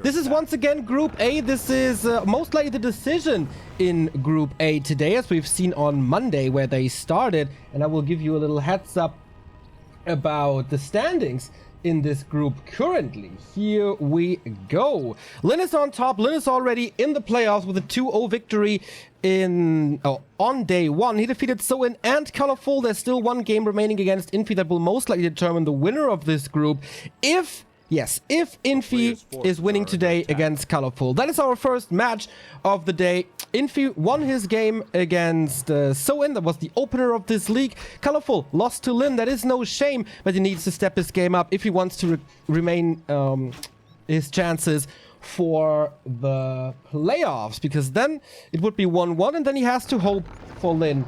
This is once again Group A. This is most likely the decision in Group A today, as we've seen on Monday where they started. And I will give you a little heads up about the standings in this group currently. Here we go. Lin is on top. Lin is already in the playoffs with a 2-0 victory on day one. He defeated Soin and Colorful. There's still one game remaining against Infi that will most likely determine the winner of this group. If Infi is winning today against Colorful. That is our first match of the day. Infi won his game against Soin. That was the opener of this league. Colorful lost to Lin. That is no shame, but he needs to step his game up if he wants to remain his chances for the playoffs, because then it would be 1-1 and then he has to hope for Lin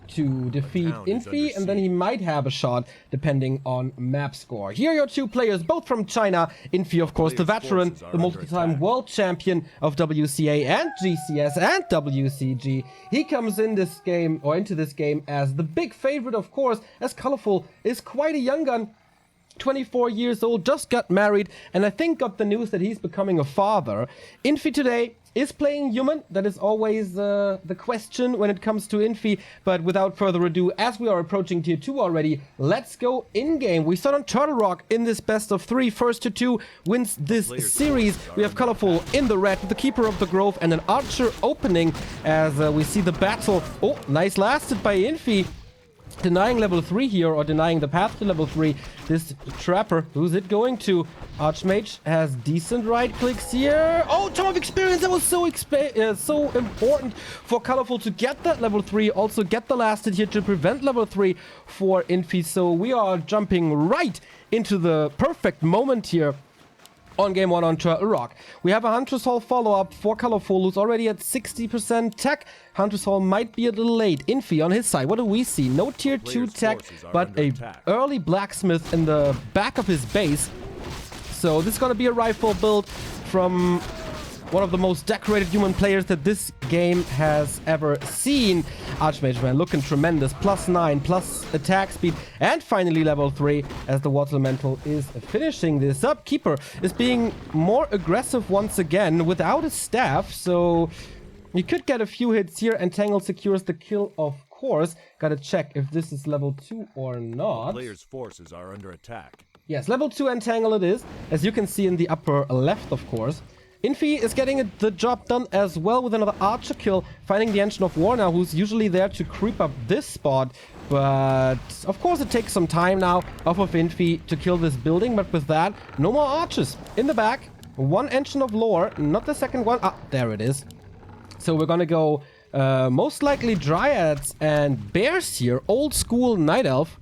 to defeat Infi, and then he might have a shot depending on map score. Here are your two players, both from China. Infi, of course, the veteran, the multi-time world champion of WCA and GCS and WCG. He comes in this game, or into this game, as the big favorite, of course, as Colorful is quite a young gun. 24 years old, just got married, and I think got the news that he's becoming a father. Infi today is playing human. That is always the question when it comes to Infi. But without further ado, as we are approaching tier 2 already, let's go in-game. We start on Turtle Rock in this best of 3. First to 2 wins this series. We have Colorful in the red with the Keeper of the Grove and an Archer opening as we see the battle. Oh, nice lasted by Infi. Denying level 3 here, or denying the path to level 3. This Trapper, who's it going to? Archmage has decent right clicks here. Oh, Tom of Experience! That was so important for Colorful to get that level 3. Also get the lasted here to prevent level 3 for Infi. So we are jumping right into the perfect moment here on game 1 on Turtle Rock. We have a Huntress Hall follow-up for Colorful, who's already at 60% tech. Huntress Hall might be a little late. Infi on his side, what do we see? No tier 2 tech, but a early blacksmith in the back of his base. So this is going to be a rifle build from one of the most decorated human players that this game has ever seen. Archmage, man, looking tremendous. +9, plus attack speed, and finally level 3 as the Water Elemental is finishing this up. Keeper is being more aggressive once again without a staff, so you could get a few hits here. Entangle secures the kill, of course. Gotta check if this is level 2 or not. Player's forces are under attack. Yes, level 2 Entangle it is, as you can see in the upper left, of course. Infi is getting the job done as well with another Archer kill, finding the Engine of War now, who's usually there to creep up this spot. But of course it takes some time now off of Infi to kill this building, but with that, no more Archers in the back. One Engine of Lore, not the second one. Ah, there it is. So we're gonna go most likely Dryads and Bears here, old school Night Elf.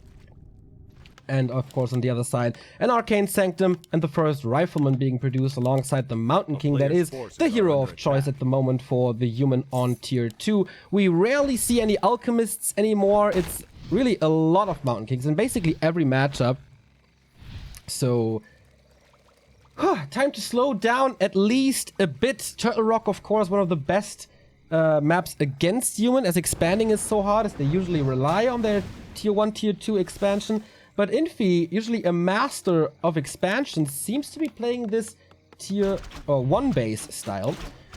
And of course on the other side, an Arcane Sanctum and the first Rifleman being produced alongside the Mountain King. That is the hero of choice at the moment for the human on tier 2. We rarely see any Alchemists anymore. It's really a lot of Mountain Kings in basically every matchup. So time to slow down at least a bit. Turtle Rock, of course, one of the best maps against human, as expanding is so hard, as they usually rely on their tier 1, tier 2 expansion. But Infi, usually a master of expansion, seems to be playing this tier 1 base style.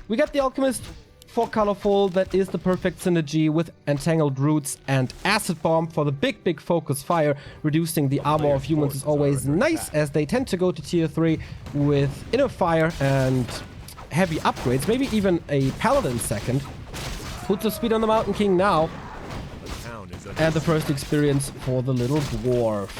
We got the Alchemist for Colorful. That is the perfect synergy with Entangled Roots and Acid Bomb for the big focus fire. Reducing the armor of humans is always nice, as they tend to go to tier 3 with Inner Fire and heavy upgrades. Maybe even a Paladin second. Puts the speed on the Mountain King now. And the first experience for the little dwarf.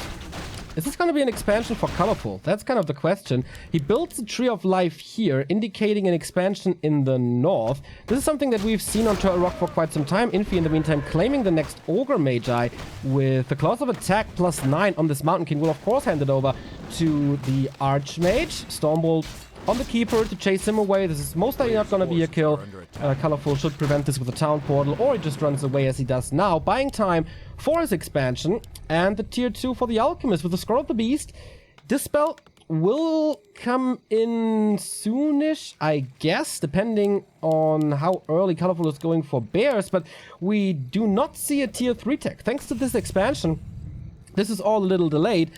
Is this going to be an expansion for Colorful? That's kind of the question. He builds the Tree of Life here, indicating an expansion in the north. This is something that we've seen on Turtle Rock for quite some time. Infi, in the meantime, claiming the next Ogre Magi with the Claws of Attack +9 on this Mountain King. Will, of course, hand it over to the Archmage. Stormbolt on the Keeper to chase him away. This is most likely not going to be a kill. Colorful should prevent this with a Town Portal, or he just runs away as he does now, buying time for his expansion. And the tier 2 for the Alchemist with the Scroll of the Beast. Dispel will come in soonish, I guess, depending on how early Colorful is going for Bears. But we do not see a tier 3 tech. Thanks to this expansion, this is all a little delayed.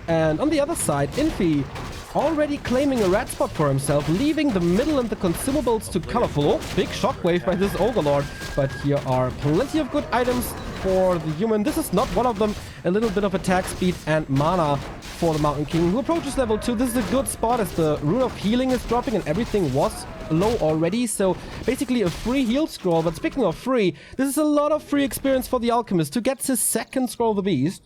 And on the other side, Infi already claiming a red spot for himself, leaving the middle and the consumables to Colorful. Oh, big shockwave by this Overlord. But here are plenty of good items for the human. This is not one of them. A little bit of attack speed and mana for the Mountain King, who approaches level 2. This is a good spot as the Rune of Healing is dropping and everything was low already. So basically a free heal scroll. But speaking of free, this is a lot of free experience for the Alchemist, who gets his second Scroll of the Beast.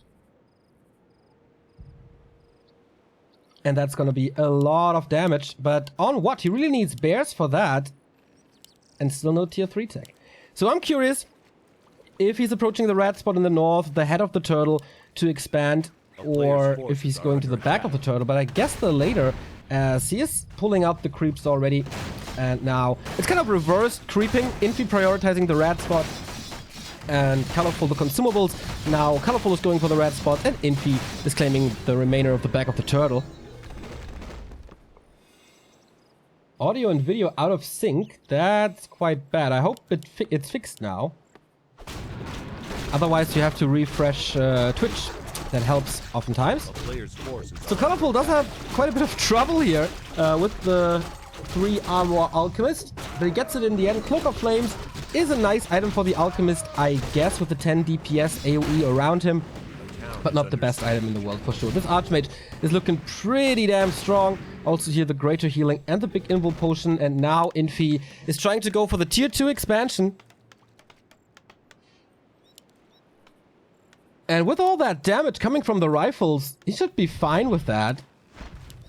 And that's going to be a lot of damage. But on what? He really needs bears for that. And still no tier 3 tech. So I'm curious if he's approaching the red spot in the north, the head of the turtle, to expand. Or if he's going to the back of the turtle. But I guess the later, as he is pulling out the creeps already. And now it's kind of reversed creeping. Infi prioritizing the red spot. And Colorful the consumables. Now Colorful is going for the red spot. And Infi is claiming the remainder of the back of the turtle. Audio and video out of sync. That's quite bad. I hope it's fixed now. Otherwise, you have to refresh Twitch. That helps oftentimes. So Colorful does have quite a bit of trouble here with the 3 armor Alchemist. But he gets it in the end. Cloak of Flames is a nice item for the Alchemist, I guess, with the 10 DPS AoE around him. But not the best item in the world for sure. This Archmage is looking pretty damn strong. Also here the Greater Healing and the big Invul Potion. And now Infi is trying to go for the tier 2 expansion. And with all that damage coming from the rifles, he should be fine with that.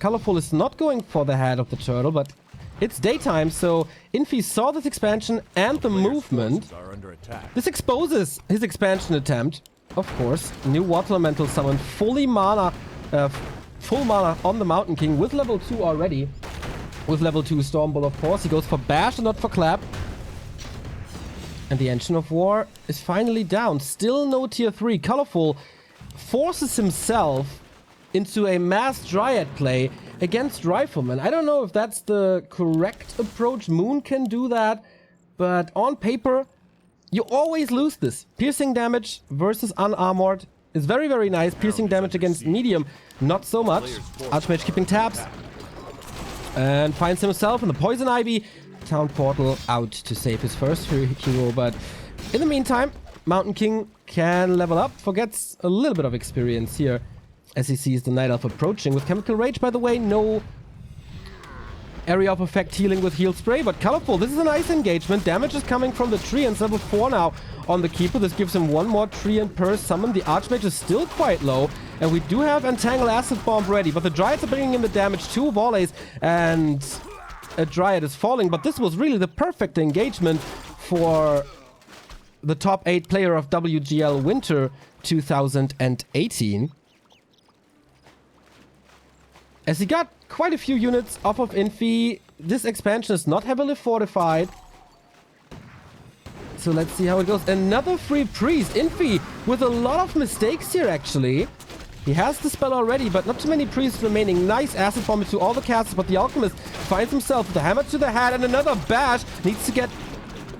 Colorful is not going for the head of the turtle, but it's daytime, so Infi saw this expansion and the movement. This exposes his expansion attempt. Of course, new Water Elemental summon, full mana on the Mountain King with level 2 already. With level 2 Stormbolt, of course. He goes for Bash and not for Clap. And the Engine of War is finally down. Still no tier 3. Colorful forces himself into a mass Dryad play against Rifleman. I don't know if that's the correct approach. Moon can do that. But on paper, you always lose this. Piercing damage versus unarmored is very, very nice. Piercing damage against medium, not so much. Archmage keeping tabs. And finds himself in the Poison Ivy. Town Portal out to save his first hero. But in the meantime, Mountain King can level up. Forgets a little bit of experience here as he sees the Night Elf approaching. With Chemical Rage, by the way, no area of effect healing with Heal Spray, but Colorful, this is a nice engagement. Damage is coming from the tree and level 4 now on the Keeper. This gives him one more tree and per summon. The Archmage is still quite low, and we do have Entangle Acid Bomb ready, but the Dryads are bringing in the damage. 2 volleys, and a Dryad is falling, but this was really the perfect engagement for the top 8 player of WGL Winter 2018. As he got quite a few units off of Infi, this expansion is not heavily fortified. So let's see how it goes. Another free priest. Infi with a lot of mistakes here, actually. He has the spell already, but not too many priests remaining. Nice acid bomb to all the casters, but the Alchemist finds himself with a hammer to the head and another bash. Needs to get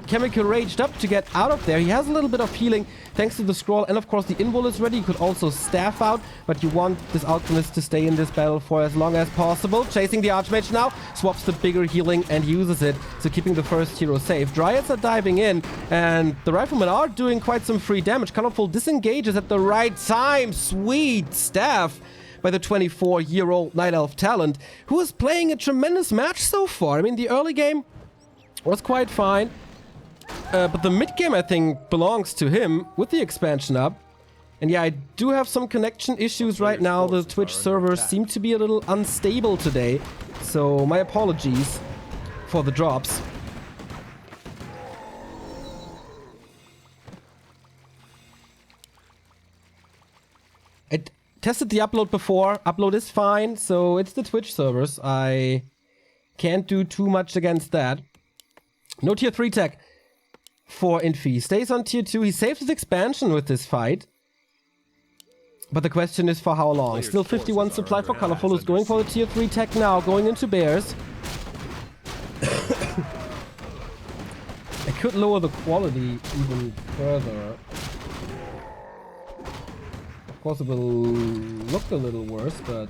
Chemical Raged up to get out of there. He has a little bit of healing thanks to the scroll, and of course the Invul is ready. You could also staff out, but you want this Alchemist to stay in this battle for as long as possible. Chasing the Archmage now, swaps the bigger healing and uses it, so keeping the first hero safe. Dryads are diving in, and the Riflemen are doing quite some free damage. Colorful disengages at the right time. Sweet staff by the 24-year-old Night Elf talent, who is playing a tremendous match so far. I mean, the early game was quite fine. But the mid-game, I think, belongs to him with the expansion up. And yeah, I do have some connection issues right now. The Twitch servers seem to be a little unstable today. So my apologies for the drops. I tested the upload before. Upload is fine, so it's the Twitch servers. I can't do too much against that. No tier 3 tech for Infi. He stays on tier 2. He saves his expansion with this fight. But the question is for how long. Still 51 supply for Colorful, who's going for the tier 3 tech now, going into bears. I could lower the quality even further. Of course it will look a little worse, but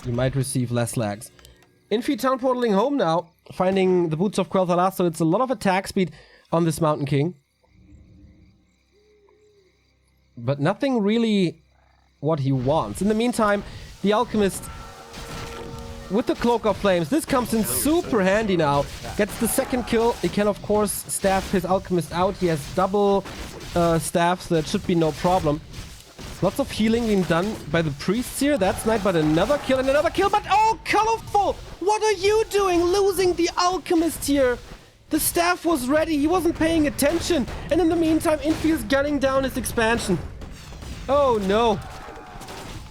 you might receive less lags. Infi town portaling home now, finding the boots of Quel'Thalas, so it's a lot of attack speed on this Mountain King. But nothing really what he wants. In the meantime, the Alchemist with the Cloak of Flames, this comes in super handy now. Gets the second kill. He can of course staff his Alchemist out. He has double staffs, so that should be no problem. Lots of healing being done by the priests here. That's nice, but another kill and another kill. But oh, Colorful! What are you doing? Losing the Alchemist here. The staff was ready. He wasn't paying attention. And in the meantime, Infi is gunning down his expansion. Oh no.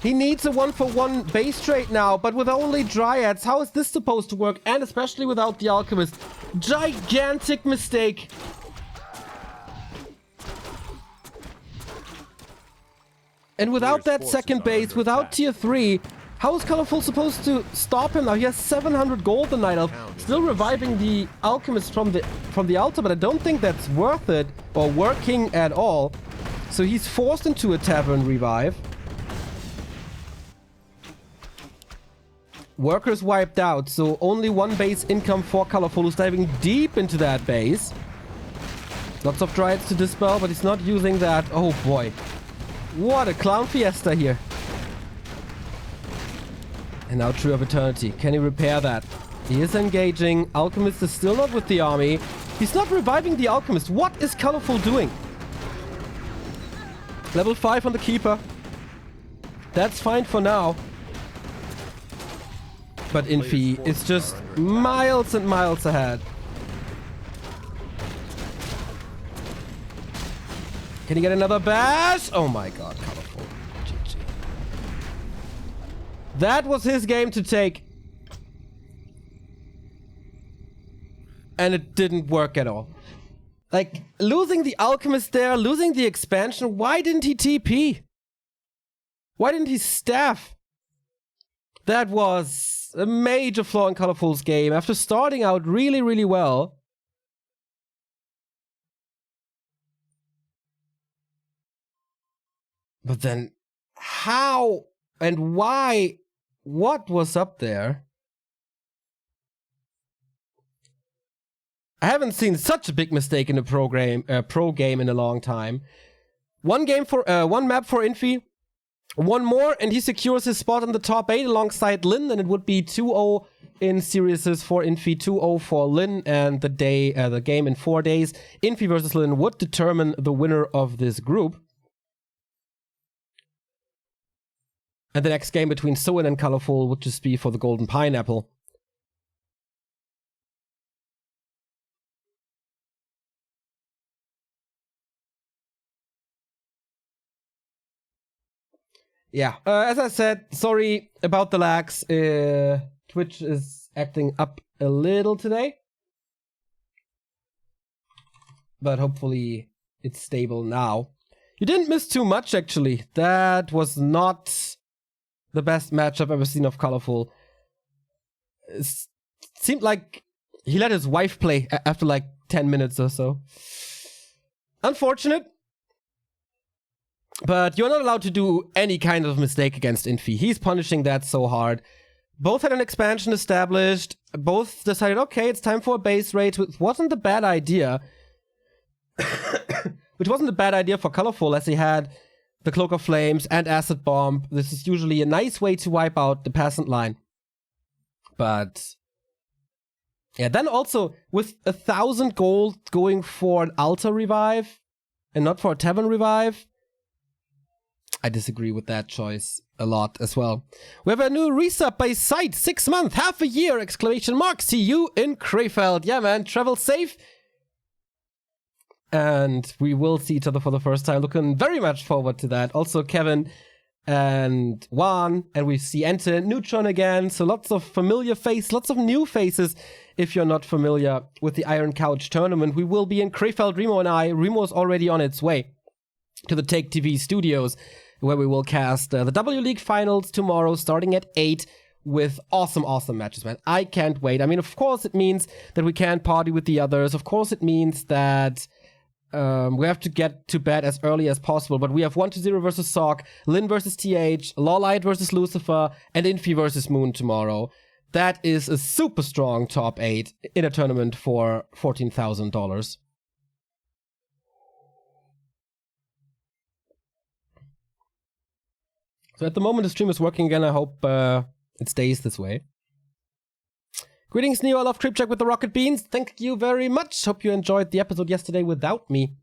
He needs a 1-for-1 base trade now, but with only Dryads. How is this supposed to work? And especially without the Alchemist. Gigantic mistake. And without that second base, without tier 3, how is Colorful supposed to stop him now? He has 700 gold, the Night Elf. Still reviving the Alchemist from the altar, but I don't think that's worth it or working at all. So he's forced into a Tavern revive. Workers wiped out, so only one base income for Colorful, who's diving deep into that base. Lots of Dryads to dispel, but he's not using that. Oh boy. What a clown fiesta here. And now Tree of Eternity. Can he repair that? He is engaging. Alchemist is still not with the army. He's not reviving the Alchemist. What is Colorful doing? Level 5 on the Keeper. That's fine for now. But Infi is just miles and miles ahead. Can he get another bash? Oh my god, Colorful. GG. That was his game to take. And it didn't work at all. Like, losing the Alchemist there, losing the expansion, why didn't he TP? Why didn't he staff? That was a major flaw in Colorful's game. After starting out really, really well, but then how and why? What was up there? I haven't seen such a big mistake in a pro game in a long time. One map for Infi. One more, and he secures his spot on the top 8 alongside Lin, and it would be 2-0 in series for Infi, 2-0 for Lin, and the game in 4 days. Infi versus Lin would determine the winner of this group. And the next game between Soin and Colorful would just be for the Golden Pineapple. Yeah, as I said, sorry about the lags. Twitch is acting up a little today. But hopefully it's stable now. You didn't miss too much, actually. That was not the best match I've ever seen of Colorful. It seemed like he let his wife play after like 10 minutes or so. Unfortunate. But you're not allowed to do any kind of mistake against Infi. He's punishing that so hard. Both had an expansion established. Both decided, okay, it's time for a base raid, which wasn't a bad idea. Which wasn't a bad idea for Colorful, as he had the Cloak of Flames and Acid Bomb. This is usually a nice way to wipe out the peasant line. But yeah, then also with 1,000 gold going for an altar revive and not for a tavern revive, I disagree with that choice a lot as well. We have a new resub by Sight, 6 months, half a year, exclamation mark. See you in Krefeld. Yeah, man, travel safe. And we will see each other for the first time. Looking very much forward to that. Also Kevin and Juan, and we see Ente and Neutron again. So lots of familiar faces, lots of new faces. If you're not familiar with the Iron Couch tournament, we will be in Krefeld, Remo and I. Remo is already on its way to the Take TV studios, where we will cast the W League finals tomorrow, starting at 8, with awesome, awesome matches, man. I can't wait. I mean, of course, it means that we can party with the others. Of course, it means that We have to get to bed as early as possible, but we have 1-0 versus Sock, Lin versus TH, Lawlight versus Lucifer, and Infi versus Moon tomorrow. That is a super strong top 8 in a tournament for $14,000. So at the moment the stream is working again. I hope it stays this way. Greetings, Neo. I love Creepcheck with the Rocket Beans. Thank you very much. Hope you enjoyed the episode yesterday without me,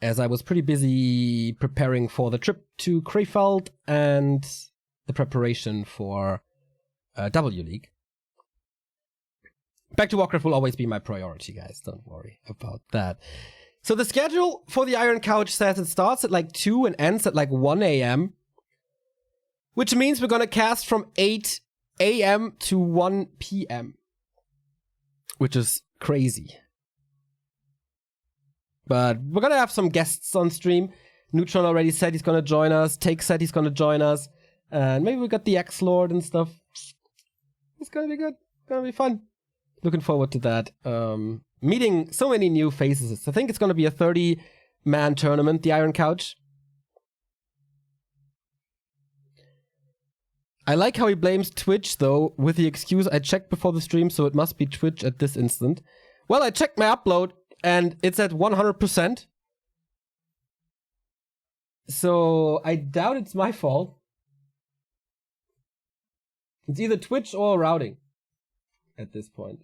as I was pretty busy preparing for the trip to Krefeld and the preparation for W League. Back to Warcraft will always be my priority, guys. Don't worry about that. So the schedule for the Iron Couch says it starts at like 2 and ends at like 1 a.m. Which means we're gonna cast from 8 a.m. to 1 p.m. Which is crazy. But we're gonna have some guests on stream. Neutron already said he's gonna join us. Take said he's gonna join us. And maybe we got the X-Lord and stuff. It's gonna be good. It's gonna be fun. Looking forward to that. Meeting so many new faces. I think it's gonna be a 30-man tournament, the Iron Couch. I like how he blames Twitch, though, with the excuse, I checked before the stream, so it must be Twitch at this instant. Well, I checked my upload, and it's at 100%. So I doubt it's my fault. It's either Twitch or routing at this point.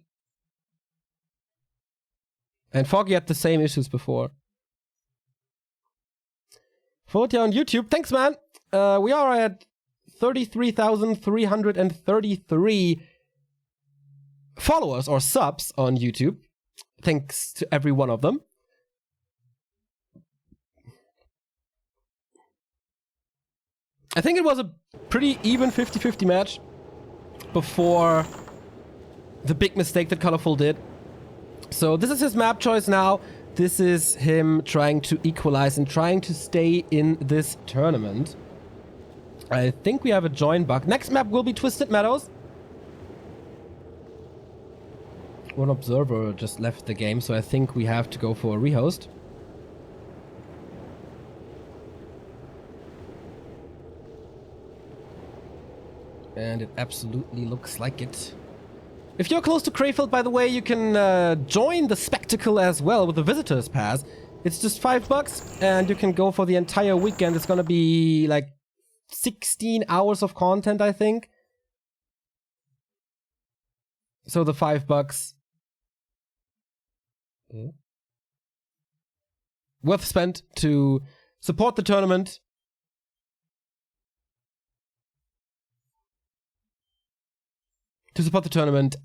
And Foggy had the same issues before. Fotia on YouTube. Thanks, man. We are at 33,333 followers or subs on YouTube. Thanks to every one of them. I think it was a pretty even 50-50 match before the big mistake that Colorful did. So this is his map choice now. This is him trying to equalize and trying to stay in this tournament. I think we have a join bug. Next map will be Twisted Meadows. One observer just left the game, so I think we have to go for a rehost. And it absolutely looks like it. If you're close to Krefeld, by the way, you can join the spectacle as well with the Visitor's Pass. It's just $5, and you can go for the entire weekend. It's gonna be like 16 hours of content, I think. So the $5 worth spent to support the tournament.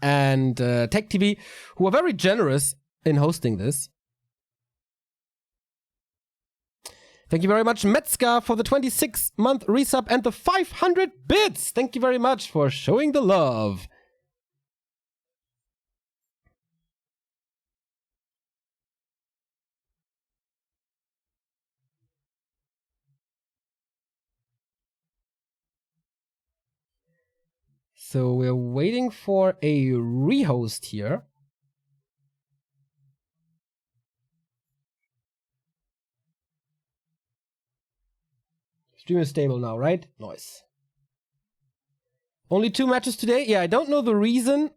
And Tech TV, who are very generous in hosting this. Thank you very much, Metzger, for the 26-month resub and the 500 bits. Thank you very much for showing the love. So we're waiting for a rehost here. Stream is stable now, right? Nice. Only 2 matches today? Yeah, I don't know the reason,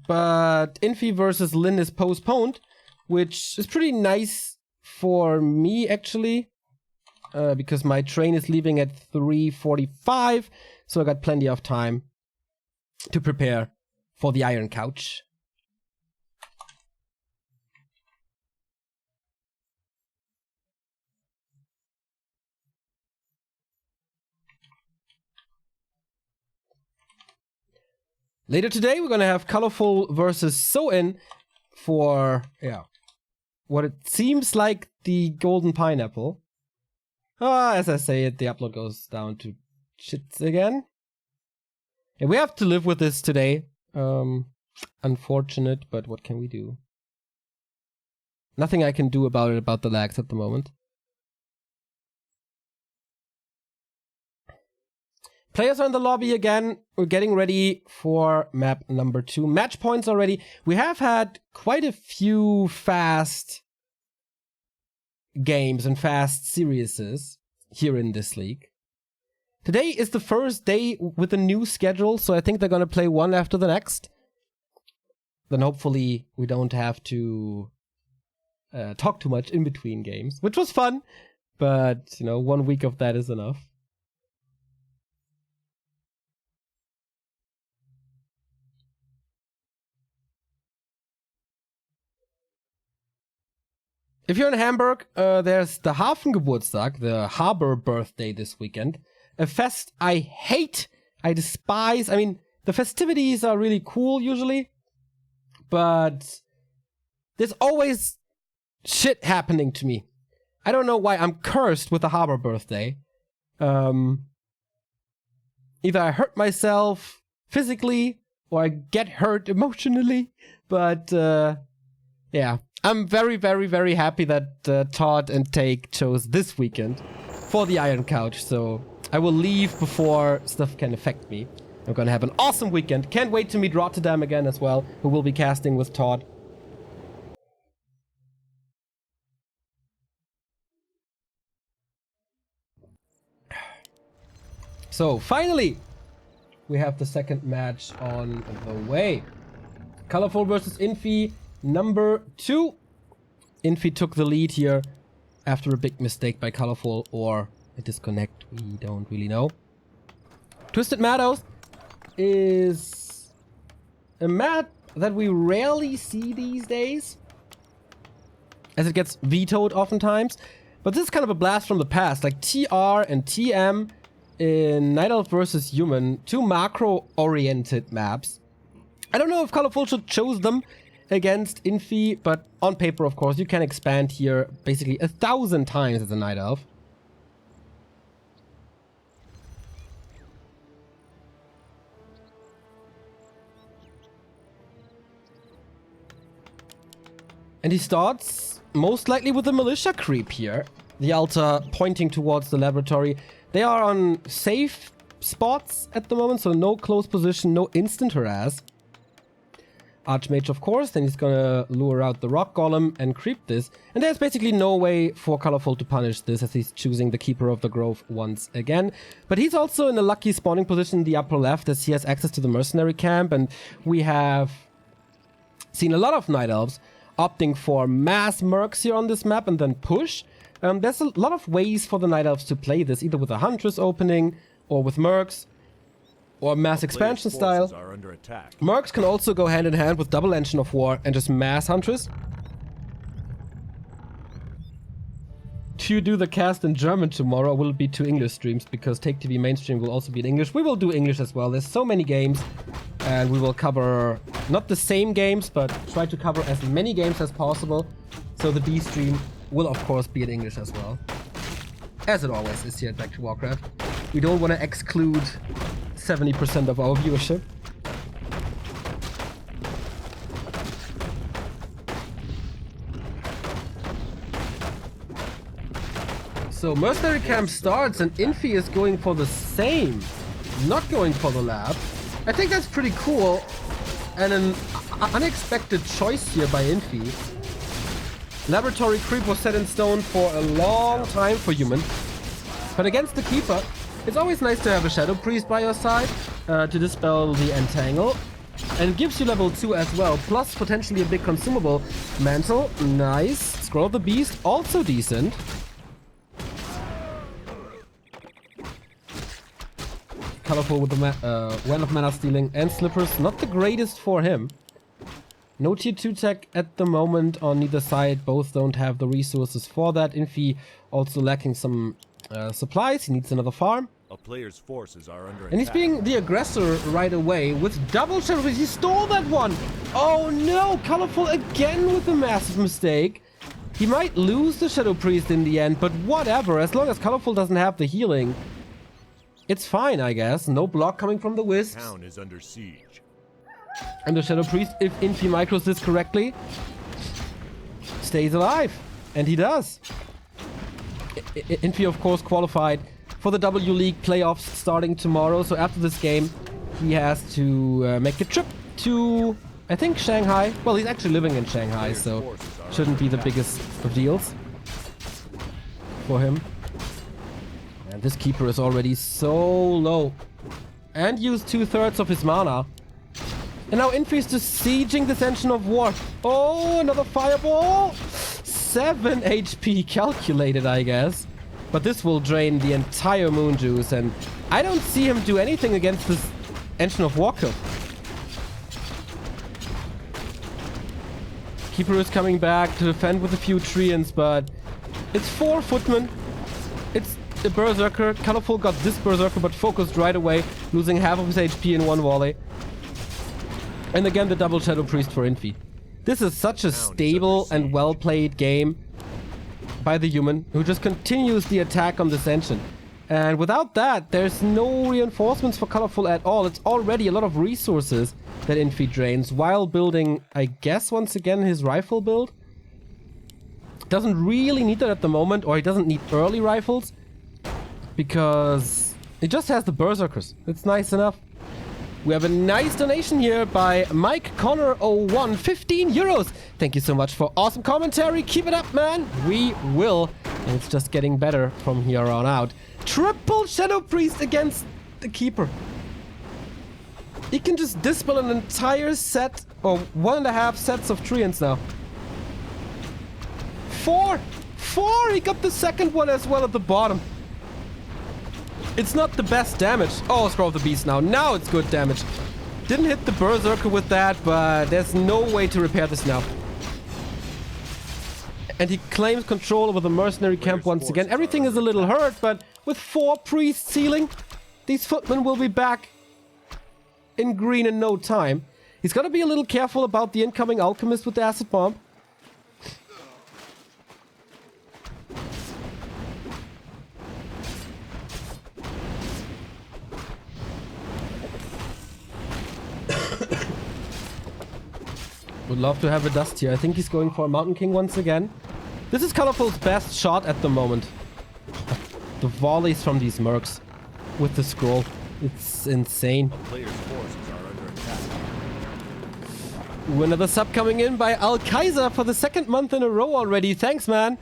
but Infi versus Lin is postponed, which is pretty nice for me, actually, because my train is leaving at 3:45, so I got plenty of time to prepare for the Iron Couch. Later today, we're gonna have Colorful versus So-In for, what it seems like the Golden Pineapple. As I say it, the upload goes down to shits again. And we have to live with this today. Unfortunate, but what can we do? Nothing I can do about it, about the lags at the moment. Players are in the lobby again. We're getting ready for map number 2. Match points already. We have had quite a few fast games and fast series here in this league. Today is the first day with a new schedule, so I think they're gonna play one after the next. Then hopefully we don't have to talk too much in between games, which was fun, but you know, 1 week of that is enough. If you're in Hamburg, there's the Hafengeburtstag, the harbor birthday this weekend. A fest I hate, I despise. I mean, the festivities are really cool usually, but there's always shit happening to me. I don't know why I'm cursed with the harbor birthday. Either I hurt myself physically or I get hurt emotionally, but yeah. I'm very, very, very happy that Todd and Take chose this weekend for the Iron Couch, so I will leave before stuff can affect me. I'm gonna have an awesome weekend. Can't wait to meet Rotterdam again as well, who will be casting with Todd. So, finally, we have the second match on the way. Colorful versus Infi. Number 2. Infi took the lead here after a big mistake by Colorful or a disconnect. We don't really know. Twisted Meadows is a map that we rarely see these days, as it gets vetoed oftentimes. But this is kind of a blast from the past, like TR and TM in Night Elf vs. Human, 2 macro-oriented maps. I don't know if Colorful should choose them against Infi, but on paper, of course, you can expand here basically 1,000 times as a Night Elf. And he starts most likely with a militia creep here. The altar pointing towards the laboratory. They are on safe spots at the moment, so no close position, no instant harass. Archmage, of course, then he's gonna lure out the rock golem and creep this. And there's basically no way for Colorful to punish this, as he's choosing the Keeper of the Grove once again. But he's also in a lucky spawning position in the upper left, as he has access to the mercenary camp, and we have seen a lot of Night Elves opting for mass mercs here on this map and then push. There's a lot of ways for the Night Elves to play this, either with a Huntress opening, or with mercs, or mass expansion style. Mercs can also go hand in hand with double Engine of War and just mass Huntress. Do you do the cast in German tomorrow, or will it be 2 English streams? Because Take TV mainstream will also be in English. We will do English as well. There's so many games, and we will cover not the same games, but try to cover as many games as possible. So the D stream will of course be in English as well, as it always is here at Back to Warcraft. We don't want to exclude 70% of our viewership. So Mercenary Camp starts and Infi is going for the same, not going for the lab. I think that's pretty cool and an unexpected choice here by Infi. Laboratory creep was set in stone for a long time for Human, but against the Keeper, it's always nice to have a Shadow Priest by your side to dispel the Entangle, and it gives you level 2 as well, plus potentially a big consumable. Mantle, nice. Scroll of the Beast, also decent. Colorful with the Well of Mana Stealing and Slippers, not the greatest for him. No tier 2 tech at the moment on either side, both don't have the resources for that. Infi also lacking some supplies, he needs another farm. A player's forces are under and he's being the aggressor right away with double Shadow Priest. He stole that one! Oh no! Colorful again with a massive mistake. He might lose the Shadow Priest in the end, but whatever, as long as Colorful doesn't have the healing, it's fine, I guess. No block coming from the Wisps. Town is under siege. And the Shadow Priest, if Infi micros this correctly, stays alive. And he does. Infi, of course, qualified for the W League playoffs starting tomorrow. So after this game, he has to make a trip to, I think, Shanghai. Well, he's actually living in Shanghai, so shouldn't be the biggest of deals for him. And this keeper is already so low. And used 2/3 of his mana. And now Infi is just sieging this engine of war. Oh, another fireball! 7 HP calculated, I guess. But this will drain the entire moon juice, and I don't see him do anything against this engine of war kill. Keeper is coming back to defend with a few treants, but it's 4 footmen. It's a berserker. Colorful got this berserker, but focused right away, losing half of his HP in one volley. And again, the double Shadow Priest for Infi. This is such a stable and well-played game by the human, who just continues the attack on this engine. And without that, there's no reinforcements for Colorful at all. It's already a lot of resources that Infi drains while building, I guess, once again, his rifle build. Doesn't really need that at the moment, or he doesn't need early rifles, because he just has the berserkers. It's nice enough. We have a nice donation here by Mike Connor01, 15 euros. Thank you so much for awesome commentary. Keep it up, man. We will. And it's just getting better from here on out. Triple Shadow Priest against the Keeper. He can just dispel an entire set, or 1.5 sets of treants now. 4! He got the second one as well at the bottom. It's not the best damage. Oh, Scroll of the Beast now. Now it's good damage. Didn't hit the Berserker with that, but there's no way to repair this now. And he claims control over the mercenary camp once again. Everything is a little hurt, but with 4 priests healing, these footmen will be back in green in no time. He's got to be a little careful about the incoming alchemist with the acid bomb. Would love to have a dust here. I think he's going for a Mountain King once again. This is Colorful's best shot at the moment. The volleys from these mercs with the scroll. It's insane. A player's forces are under attack. Ooh, another sub coming in by Al Kaiser for the 2nd month in a row already. Thanks, man.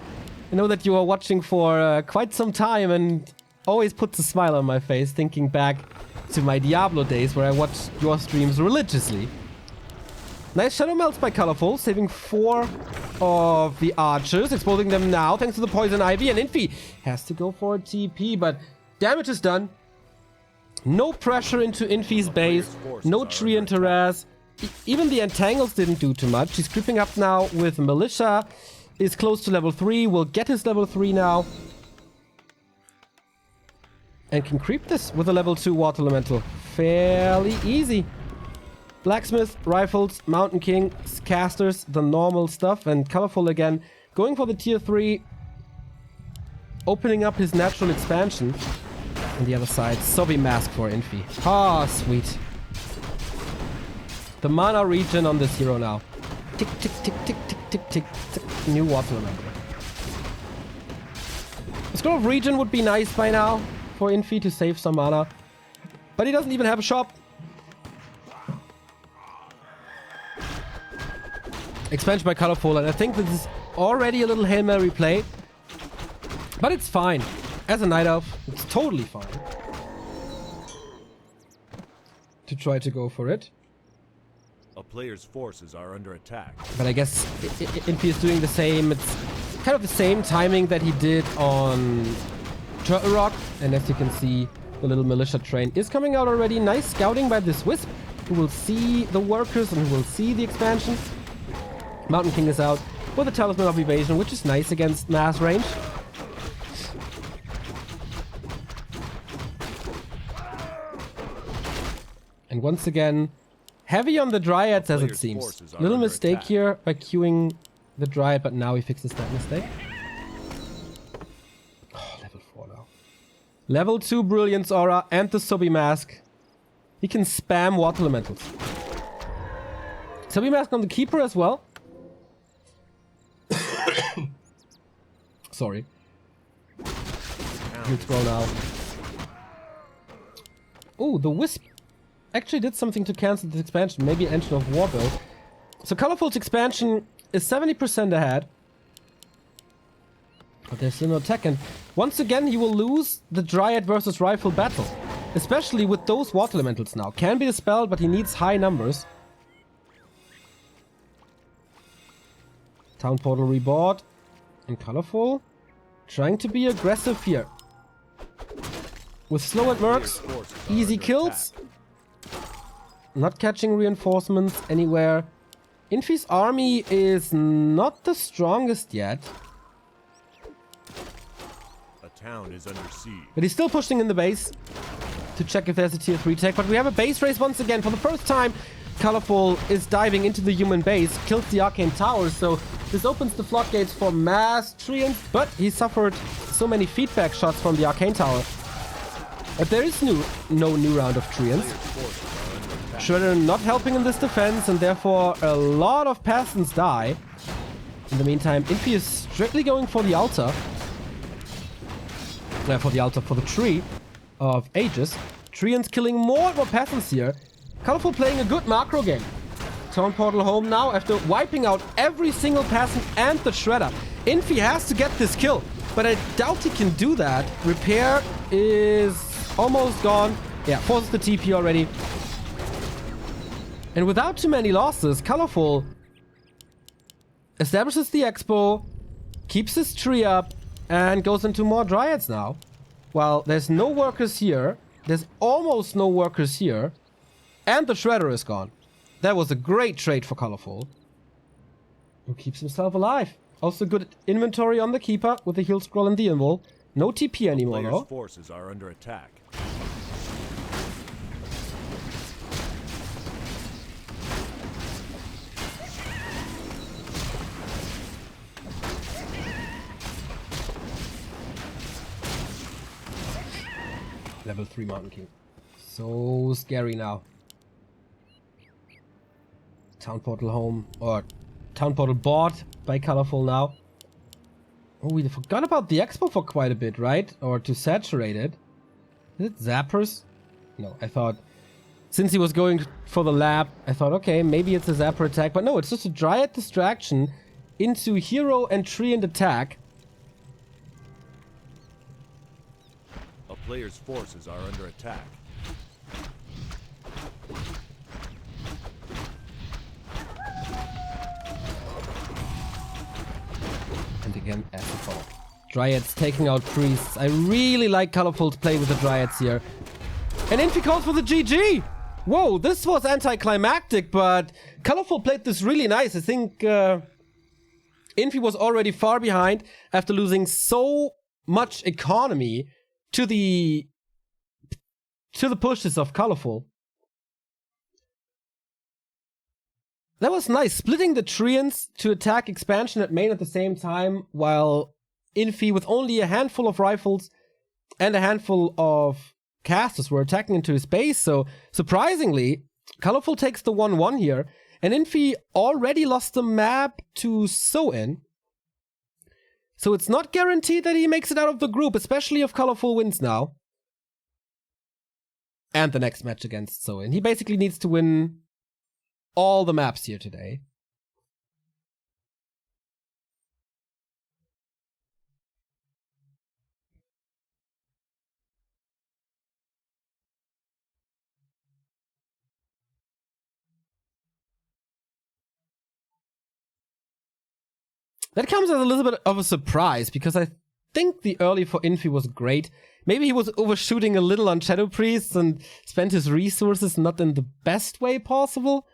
I know that you are watching for quite some time and always puts a smile on my face thinking back to my Diablo days where I watched your streams religiously. Nice Shadow Melts by Colorful, saving 4 of the archers, exposing them now thanks to the Poison Ivy, and Infi has to go for a TP, but damage is done. No pressure into Infi's base, no tree into Raz. Even the Entangles didn't do too much. He's creeping up now with Militia, is close to level 3, will get his level 3 now. And can creep this with a level 2 Water Elemental. Fairly easy. Blacksmith, Rifles, Mountain King, Casters, the normal stuff, and Colorful again. Going for the tier 3, opening up his natural expansion. On the other side, Sobi Mask for Infi. Ah, sweet. The mana regen on this hero now. Tick, tick, tick, tick, tick, tick, tick, tick. New Water Elemental. A Scroll of Regen would be nice by now for Infi to save some mana. But he doesn't even have a shop. Expansion by Colorful, and I think this is already a little Hail Mary play. But it's fine. As a Night Elf, it's totally fine to try to go for it. A player's forces are under attack. But I guess Infi is doing the same. It's kind of the same timing that he did on Turtle Rock. And as you can see, the little militia train is coming out already. Nice scouting by this Wisp, who will see the workers and who will see the expansion. Mountain King is out with a Talisman of Evasion, which is nice against mass range. And once again, heavy on the Dryads as it seems. Little mistake here by queuing the Dryad, but now he fixes that mistake. Oh, level 4 now. Level 2 Brilliance Aura and the Sobi Mask. He can spam Water Elementals. Sobi Mask on the Keeper as well. Sorry. Let's go now. Oh, the Wisp actually did something to cancel this expansion. Maybe Engine of War build. So Colorful's expansion is 70% ahead. But there's still no tech, and once again he will lose the Dryad versus Rifle battle. Especially with those Water Elementals now. Can be dispelled, but he needs high numbers. Town Portal rebought. And Colorful trying to be aggressive here. With slow at mercs, easy kills. Not catching reinforcements anywhere. Infi's army is not the strongest yet. A town is under siege. But he's still pushing in the base to check if there's a tier 3 tech. But we have a base race once again. For the first time, Colorful is diving into the human base, kills the arcane tower, so this opens the floodgates for mass treants, but he suffered so many feedback shots from the arcane tower. But there is no new round of treants. Shredder not helping in this defense, and therefore a lot of peasants die. In the meantime, Infi is strictly going for the altar. For the tree of ages. Treants killing more and more peasants here. Colorful playing a good macro game. Town Portal home now after wiping out every single peasant and the Shredder. Infi has to get this kill, but I doubt he can do that. Repair is almost gone. Yeah, forces the TP already. And without too many losses, Colorful establishes the expo, keeps his tree up, and goes into more Dryads now. Well, there's no workers here. There's almost no workers here. And the Shredder is gone. That was a great trade for Colorful, who keeps himself alive. Also good inventory on the Keeper with the heal scroll and the invul. No TP anymore though. Players' forces are under attack. Level 3 Mountain King. So scary now. Town Portal home, or Town Portal bought by Colorful now. Oh, we forgot about the expo for quite a bit, right? Or to saturate it. Is it Zappers? No, I thought, since he was going for the lab, I thought, okay, maybe it's a Zapper attack. But no, it's just a Dryad distraction into hero and treant attack. A player's forces are under attack. And again, acid fall. Dryads taking out priests. I really like Colorful to play with the Dryads here. And Infi calls for the GG! Whoa, this was anticlimactic, but Colorful played this really nice. I think Infi was already far behind after losing so much economy to the pushes of Colorful. That was nice, splitting the treants to attack expansion at main at the same time, while Infi, with only a handful of rifles and a handful of casters, were attacking into his base. So, surprisingly, Colorful takes the 1-1 here, and Infi already lost the map to So-In. So it's not guaranteed that he makes it out of the group, especially if Colorful wins now. And the next match against So-In. He basically needs to win all the maps here today. That comes as a little bit of a surprise, because I think the early for Infi was great. Maybe he was overshooting a little on Shadow Priests and spent his resources not in the best way possible.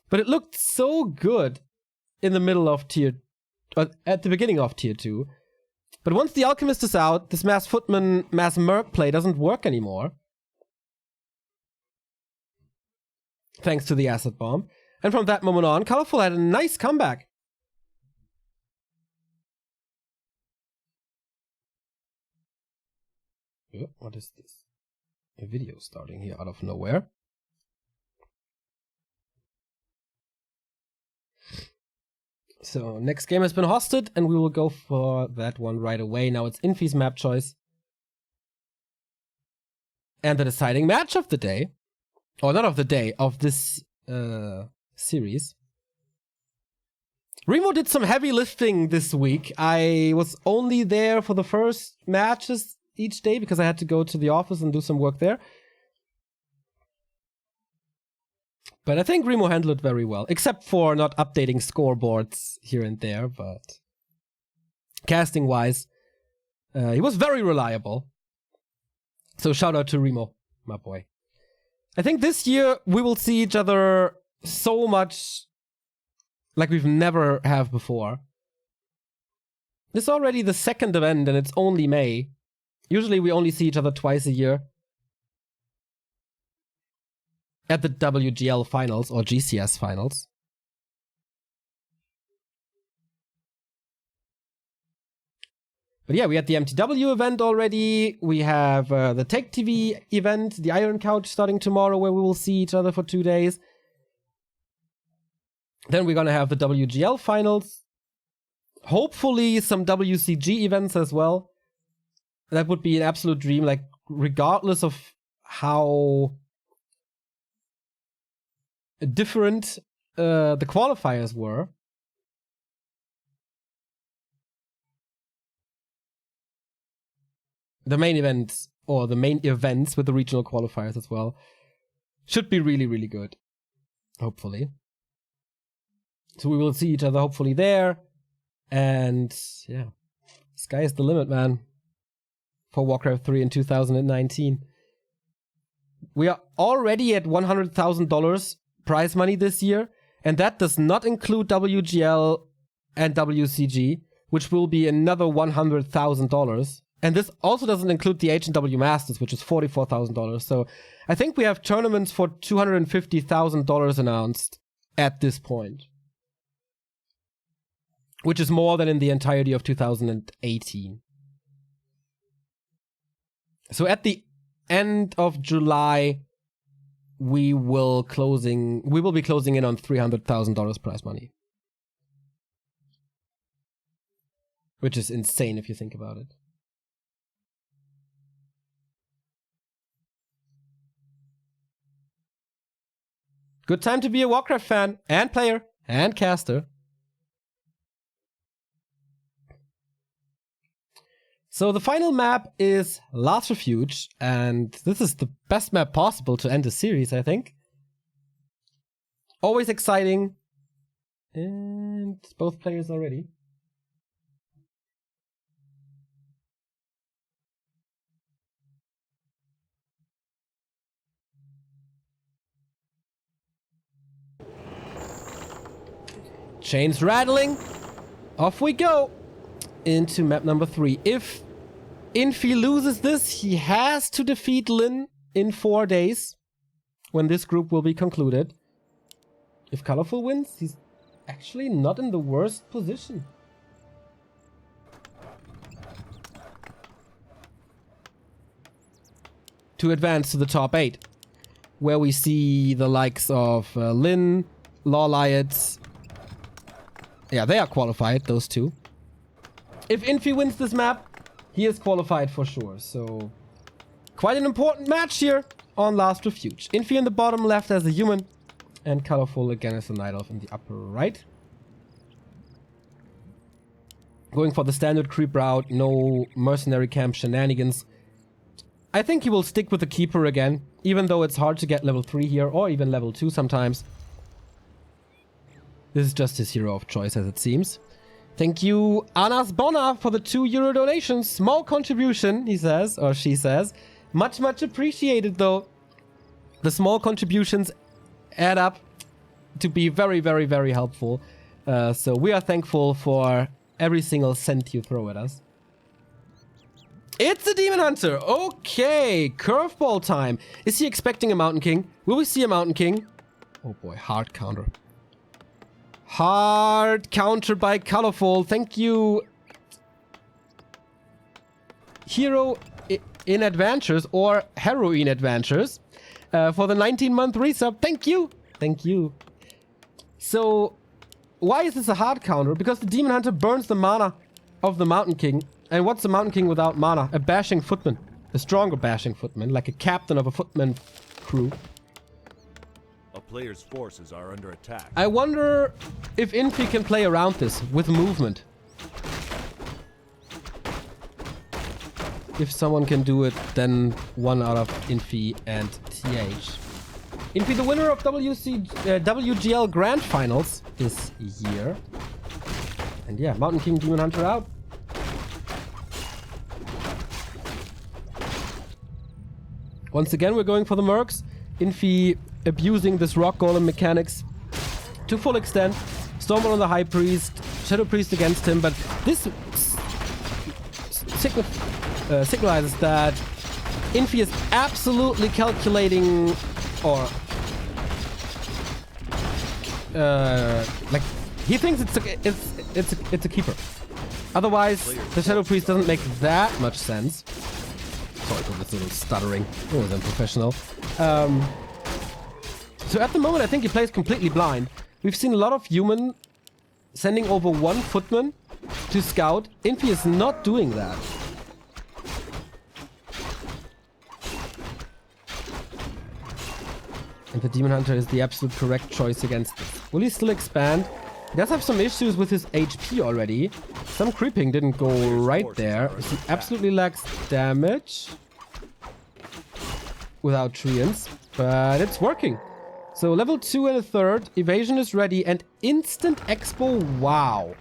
But it looked so good in the middle of at the beginning of tier 2. But once the Alchemist is out, this Mass Footman, Mass Merc play doesn't work anymore. Thanks to the Acid Bomb. And from that moment on, Colorful had a nice comeback. Oh, what is this? A video starting here out of nowhere. So, next game has been hosted, and we will go for that one right away. Now it's Infi's map choice. And the deciding match of the day, or not of the day, of this series. Remo did some heavy lifting this week. I was only there for the first matches each day because I had to go to the office and do some work there. But I think Remo handled it very well, except for not updating scoreboards here and there, but casting-wise, he was very reliable. So shout out to Remo, my boy. I think this year we will see each other so much like we've never have before. This is already the second event and it's only May. Usually we only see each other twice a year. At the WGL finals or GCS finals. But yeah, we had the MTW event already. We have the Tech TV event, the Iron Couch starting tomorrow where we will see each other for 2 days. Then we're gonna have the WGL finals. Hopefully some WCG events as well. That would be an absolute dream, like regardless of how different the qualifiers were. The main events, or the main events with the regional qualifiers as well, should be really, really good. Hopefully. So we will see each other hopefully there. And yeah, sky is the limit, man. For Warcraft 3 in 2019. We are already at $100,000 prize money this year, and that does not include WGL and WCG, which will be another $100,000. And this also doesn't include the H&W Masters, which is $44,000. So I think we have tournaments for $250,000 announced at this point, which is more than in the entirety of 2018. So at the end of July, we will be closing in on $300,000 prize money, which is insane if you think about it. Good time to be a Warcraft fan and player and caster. So the final map is Last Refuge, and this is the best map possible to end the series, I think. Always exciting. And both players are ready. Chains rattling. Off we go. Into map number 3. If Infi loses this, he has to defeat Lin in 4 days, when this group will be concluded. If Colorful wins, he's actually not in the worst position. To advance to the top 8, where we see the likes of Lin, Lawliot. Yeah, they are qualified, those two. If Infi wins this map, he is qualified for sure. So, quite an important match here on Last Refuge. Infi in the bottom left as a human, and Colorful again as a Night Elf in the upper right. Going for the standard creep route, no mercenary camp shenanigans. I think he will stick with the Keeper again, even though it's hard to get level 3 here, or even level 2 sometimes. This is just his hero of choice, as it seems. Thank you, Anas Bona, for the €2 donation. Small contribution, he says, or she says. Much, much appreciated, though. The small contributions add up to be very, very, very helpful. So we are thankful for every single cent you throw at us. It's a Demon Hunter. Okay, curveball time. Is he expecting a Mountain King? Will we see a Mountain King? Oh boy, hard counter. Hard counter by Colorful. Thank you, Hero in Adventures, or Heroine Adventures, for the 19-month resub. Thank you. Thank you. So, why is this a hard counter? Because the Demon Hunter burns the mana of the Mountain King. And what's the Mountain King without mana? A Bashing Footman. A stronger bashing footman, like a captain of a footman crew. A player's forces are under attack. I wonder if Infi can play around this with movement. If someone can do it, then one out of Infi and TH. Infi, the winner of WGL Grand Finals this year. And yeah, Mountain King Demon Hunter out. Once again, we're going for the Mercs. Infi abusing this Rock Golem mechanics to full extent. Stormbolt on the High Priest, Shadow Priest against him, but this signalizes that Infi is absolutely calculating, or like he thinks it's a keeper. Otherwise, the Shadow Priest doesn't make that much sense. Sorry for this little stuttering. It was unprofessional. So at the moment, I think he plays completely blind. We've seen a lot of human sending over one footman to scout. Infi is not doing that. And the Demon Hunter is the absolute correct choice against this. Will he still expand? He does have some issues with his HP already. Some creeping didn't go right there. He absolutely lacks damage without treants, but it's working. So level 2 and a third. Evasion is ready and instant expo. Wow.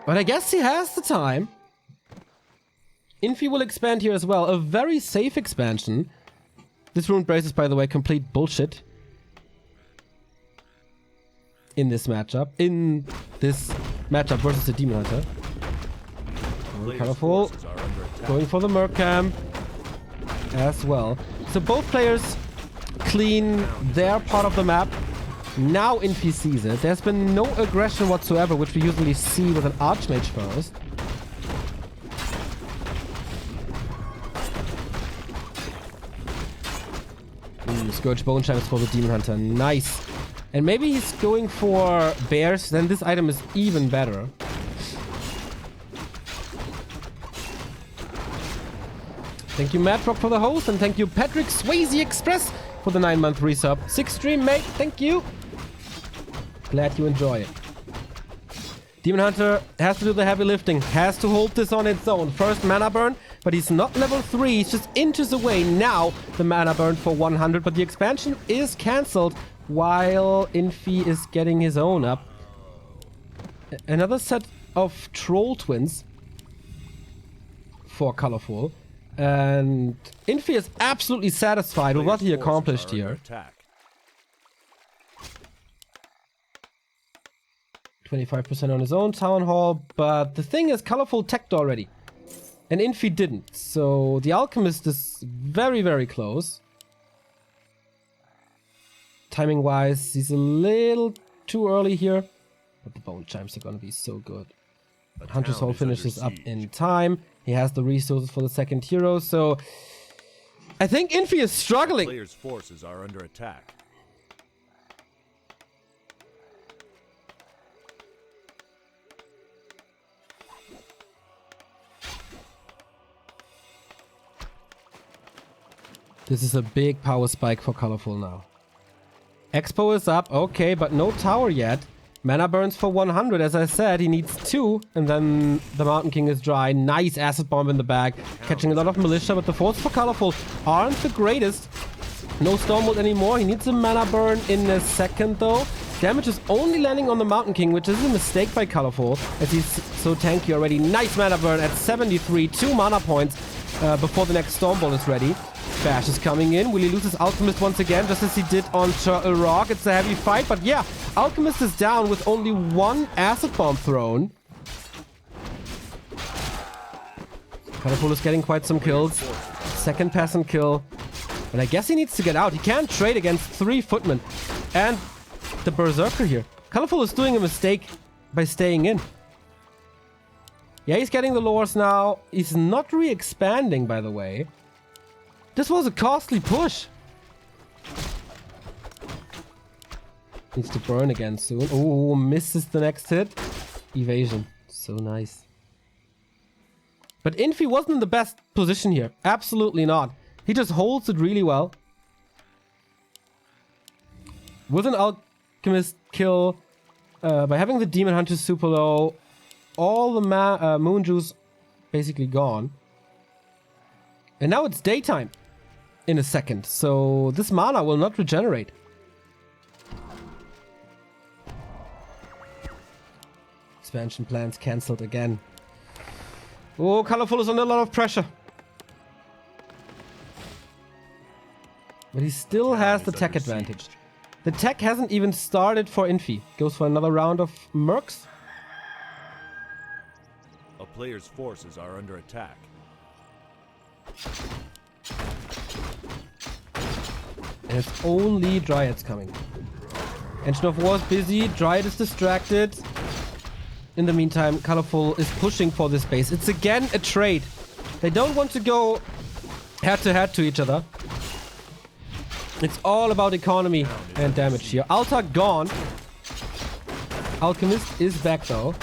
But I guess he has the time. Infi will expand here as well. A very safe expansion. This Ruined Brace is, by the way, complete bullshit. In this matchup. In this matchup versus the Demon Hunter. Very colorful. Going for the Merc Camp as well. So both players clean their part of the map. Now Infi sees it. There's been no aggression whatsoever, which we usually see with an Archmage first. Scourge Bone Chimes for the Demon Hunter. Nice. And maybe he's going for bears. Then this item is even better. Thank you, Madrock, for the host. And thank you, Patrick Swayze Express, for the 9-month resub. 6 stream, mate. Thank you. Glad you enjoy it. Demon Hunter has to do the heavy lifting. Has to hold this on its own. First mana burn. But he's not level 3. He's just inches away now. The mana burn for 100. But the expansion is cancelled while Infi is getting his own up. Another set of Troll Twins for Colorful. And Infi is absolutely satisfied with what he accomplished here. 25% on his own Town Hall. But the thing is, Colorful teched already. And Infi didn't. So the Alchemist is very, very close. Timing-wise, he's a little too early here. But the Bone Chimes are going to be so good. Hunter's Hall finishes up in time. He has the resources for the second hero. So I think Infi is struggling. The player's forces are under attack. This is a big power spike for Colorful now. Expo is up, okay, but no tower yet. Mana burns for 100, as I said, he needs 2, and then the Mountain King is dry. Nice Acid Bomb in the bag, catching a lot of Militia, but the forces for Colorful aren't the greatest. No Stormbolt anymore, he needs a mana burn in a second though. Damage is only landing on the Mountain King, which is a mistake by Colorful, as he's so tanky already. Nice mana burn at 73, 2 mana points before the next Stormbolt is ready. Bash is coming in. Will he lose his Alchemist once again, just as he did on Turtle Rock? It's a heavy fight, but yeah, Alchemist is down with only 1 Acid Bomb thrown. Colorful is getting quite some kills. Second peasant kill. But I guess he needs to get out. He can't trade against 3 footmen. And the Berserker here. Colorful is doing a mistake by staying in. Yeah, he's getting the lores now. He's not re-expanding, by the way. This was a costly push. Needs to burn again soon. Oh, misses the next hit. Evasion. So nice. But Infi wasn't in the best position here. Absolutely not. He just holds it really well. With an Alchemist kill, by having the Demon Hunter super low, all the Moon Juice basically gone. And now it's daytime in a second, so this mana will not regenerate. Expansion plans cancelled again. Oh, Colorful is under a lot of pressure. But he still has the tech advantage. The tech hasn't even started for Infi. Goes for another round of Mercs. A player's forces are under attack. And it's only Dryads coming. Engine of War is busy. Dryad is distracted. In the meantime, Colorful is pushing for this base. It's again a trade. They don't want to go head to each other. It's all about economy and damage here. Altar gone. Alchemist is back though.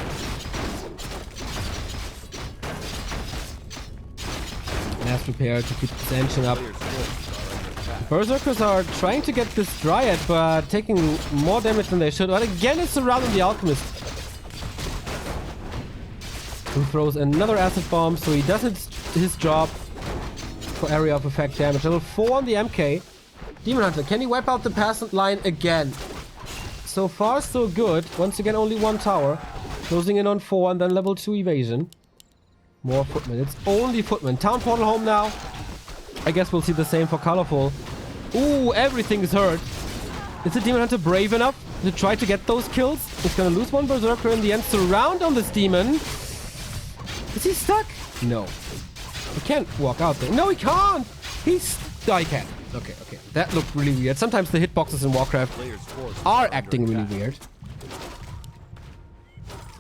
Mass repair to keep this engine up. Berserkers are trying to get this Dryad, but taking more damage than they should. But again, it's surrounding the Alchemist. Who throws another acid bomb, so he does his job for area of effect damage. Level 4 on the MK. Demon Hunter, can he wipe out the passant line again? So far, so good. Once again, only one tower. Closing in on 4 and then level 2 evasion. More footmen. It's only footmen. Town portal home now. I guess we'll see the same for Colorful. Ooh, everything is hurt. Is the Demon Hunter brave enough to try to get those kills? He's gonna lose one Berserker in the end. Surround on this demon. Is he stuck? No. He can't walk out there. No, he can't! Oh, he can. Okay. That looked really weird. Sometimes the hitboxes in Warcraft are acting really weird.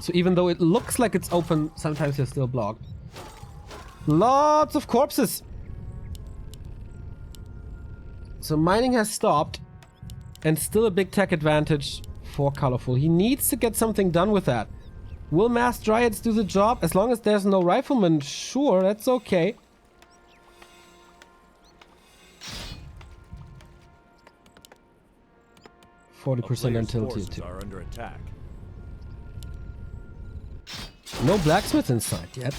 So even though it looks like it's open, sometimes they're still blocked. Lots of corpses. So mining has stopped. And still a big tech advantage for Colorful. He needs to get something done with that. Will Mass Dryads do the job? As long as there's no Rifleman, sure, that's okay. %, until tier 2. Are under attack. No blacksmith inside yet.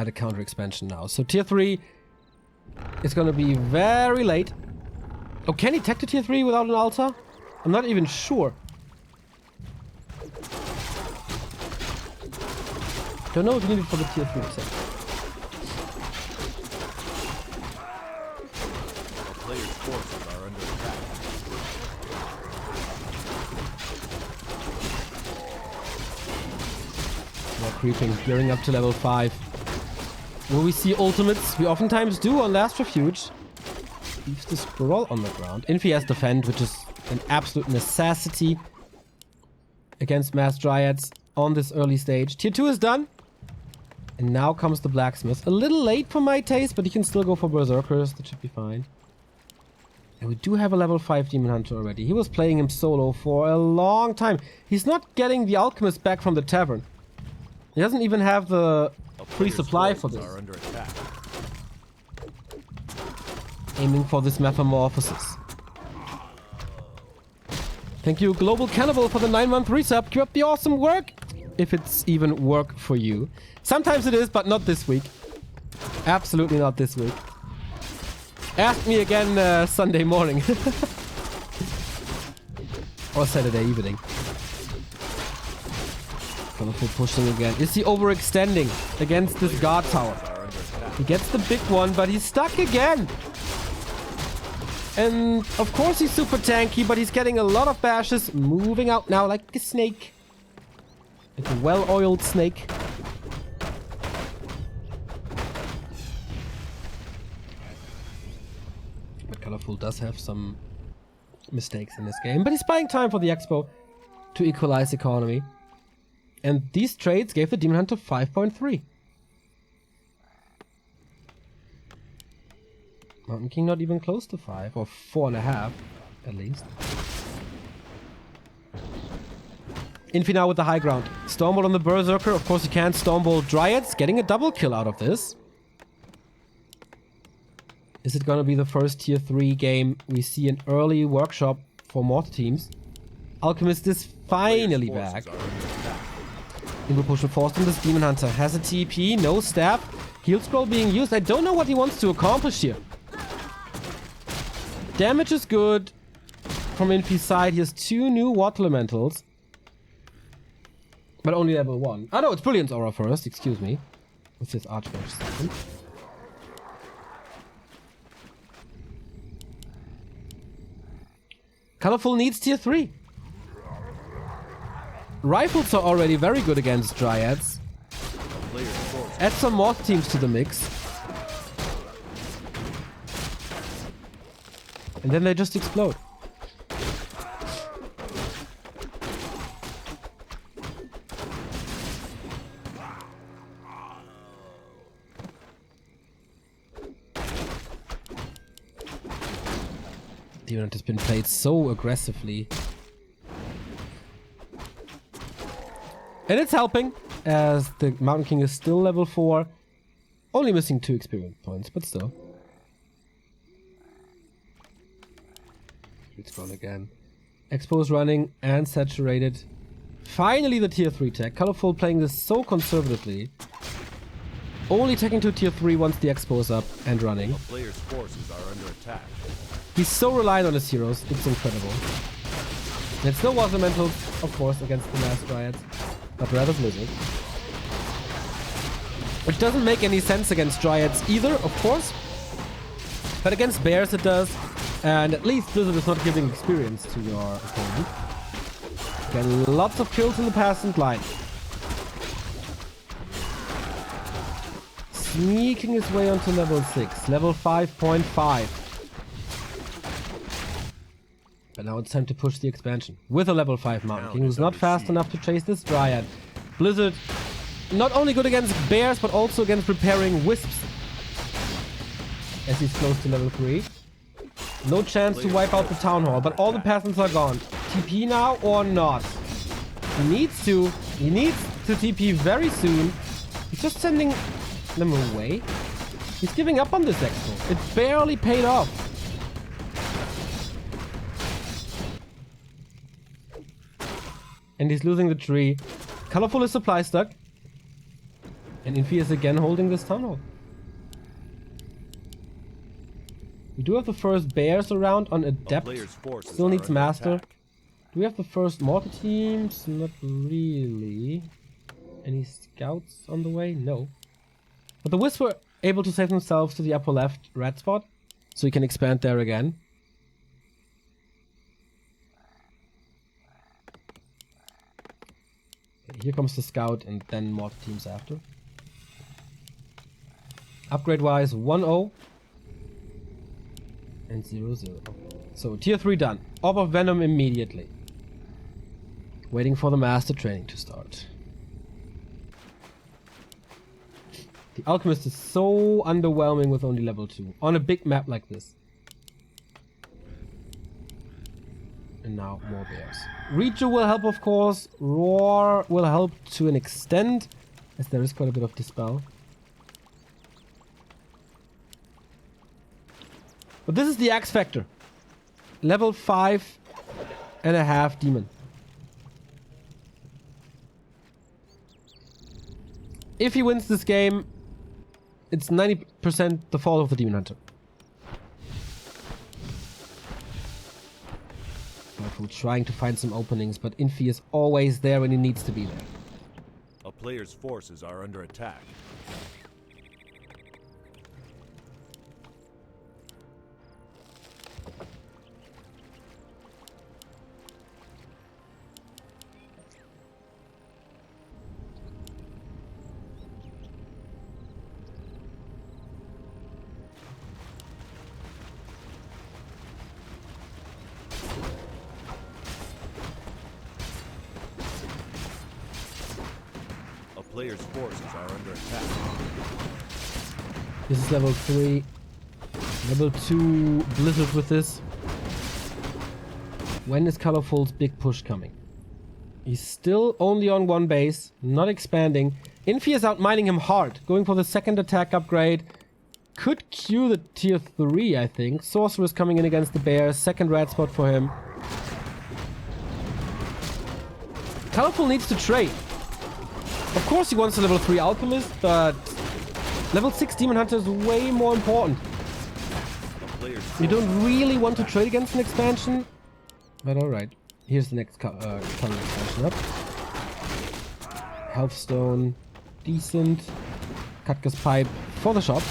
The counter expansion now. So tier 3 is gonna be very late. Oh, can he tech to tier 3 without an altar? I'm not even sure. Don't know if you need it for the tier 3 set. Players' forces are under attack. More creeping, gearing up to level 5. Will we see ultimates? We oftentimes do on Last Refuge. Leaves the scroll on the ground. Infi has defend, which is an absolute necessity against Mass Dryads on this early stage. Tier 2 is done. And now comes the blacksmith. A little late for my taste, but he can still go for Berserkers. That should be fine. And we do have a level 5 Demon Hunter already. He was playing him solo for a long time. He's not getting the Alchemist back from the tavern. He doesn't even have the free supply for this. Are under attack. Aiming for this Metamorphosis. Thank you, Global Cannibal, for the 9-month resub. Keep up the awesome work. If it's even work for you. Sometimes it is, but not this week. Absolutely not this week. Ask me again Sunday morning. Or Saturday evening. Colorful pushing again. Is he overextending against this guard tower? He gets the big one, but he's stuck again. And of course he's super tanky, but he's getting a lot of bashes. Moving out now like a snake. Like a well-oiled snake. But Colorful does have some mistakes in this game. But he's buying time for the expo to equalize economy. And these trades gave the Demon Hunter 5.3. Mountain King not even close to 5, or 4.5 at least. Infi now with the high ground. Stormbolt on the Berserker. Of course, you can't Stormbolt Dryads. Getting a double kill out of this. Is it going to be the first tier 3 game we see an early workshop for mortar teams? Alchemist is finally back. Evil Potion forced him. This Demon Hunter has a TP. No stab. Heal Scroll being used. I don't know what he wants to accomplish here. Damage is good. From Infi's side, he has 2 new Water Elementals. But only level 1. Ah no, it's Brilliance Aura first, excuse me. What's this Archmage second? Colorful needs tier 3. Rifles are already very good against Dryads. Add some more teams to the mix. And then they just explode. The unit has been played so aggressively. And it's helping, as the Mountain King is still level 4. Only missing 2 experience points, but still. It's gone again. Expo is running and saturated. Finally the tier 3 tech. Colorful playing this so conservatively. Only taking to tier 3 once the Expo is up and running. The player's forces are under attack. He's so reliant on his heroes, it's incredible. And it's no Water Elementals, of course, against the Mass Dryads, but rather Blizzard. Which doesn't make any sense against Dryads either, of course. But against Bears it does. And at least Blizzard is not giving experience to your opponent. Again, lots of kills in the passant line. Sneaking his way onto level 6. Level 5.5. But now it's time to push the expansion. With a level 5 Mountain King, who's not fast enough to chase this Dryad. Blizzard, not only good against Bears, but also against repairing Wisps. As he's close to level 3. No chance to wipe out the Town Hall, but all the peasants are gone. TP now or not? He needs to. He needs to TP very soon. He's just sending them away. He's giving up on this expo. It barely paid off. And he's losing the tree. Colorful is supply stuck. And Infi is again holding this Town Hall. We do have the first Bears around on Adept. Still needs Master. Do we have the first Mortar teams? Not really. Any scouts on the way? No. But the Wisps were able to save themselves to the upper left red spot. So we can expand there again. Here comes the scout and then mortar teams after. Upgrade wise 1-0 and 0-0. So tier 3 done. Orb of Venom immediately. Waiting for the master training to start. The Alchemist is so underwhelming with only level 2 on a big map like this. And now more Bears. Reacher will help, of course. Roar will help to an extent, as there is quite a bit of dispel. But this is the X Factor. Level 5.5 demon. If he wins this game, it's 90% the fault of the Demon Hunter. Careful, trying to find some openings, but Infi is always there when he needs to be there. A player's forces are under attack. Players' forces are under attack. This is level 3. Level 2 Blizzard with this. When is Colorful's big push coming? He's still only on one base, not expanding. Infi is outmining him hard, going for the second attack upgrade. Could Q the tier 3, I think. Sorceress coming in against the bears, second red spot for him. Colorful needs to trade. Of course he wants a level 3 alchemist, but level 6 demon hunter is way more important. You don't really want to trade against an expansion, but alright. Here's the next current expansion up. Healthstone, decent. Katka's pipe for the shop.